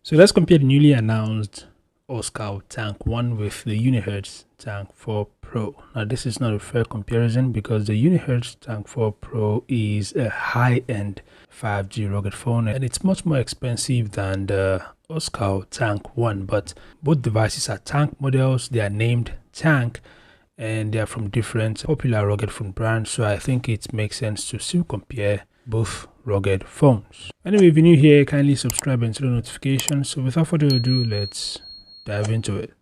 So let's compare the newly announced Oscal Tank 1 with the Unihertz Tank 4 Pro. Now this is not a fair comparison because the Unihertz Tank 4 Pro is a high-end 5G rugged phone and it's much more expensive than the Oscal Tank 1, but both devices are Tank models. They are named Tank and they are from different popular rugged phone brands, so I think it makes sense to still compare both rugged phones. Anyway, if you're new here, kindly subscribe and turn on notifications. So without further ado, let's dive into it.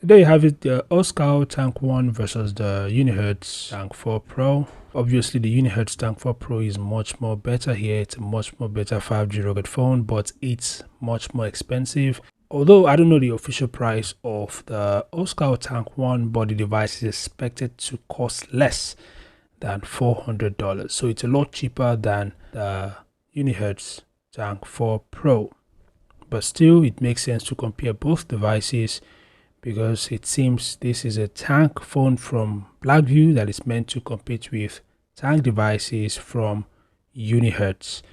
There you have it, the Oscal Tank 1 versus the Unihertz Tank 4 Pro. Obviously, the Unihertz Tank 4 Pro is much more better here. It's a much more better 5G rugged phone, but it's much more expensive. Although I don't know the official price of the Oscal Tank 1, but the device is expected to cost less than $400. So it's a lot cheaper than the Unihertz Tank 4 Pro. But still, it makes sense to compare both devices, because it seems this is a Tank phone from Blackview that is meant to compete with Tank devices from Unihertz.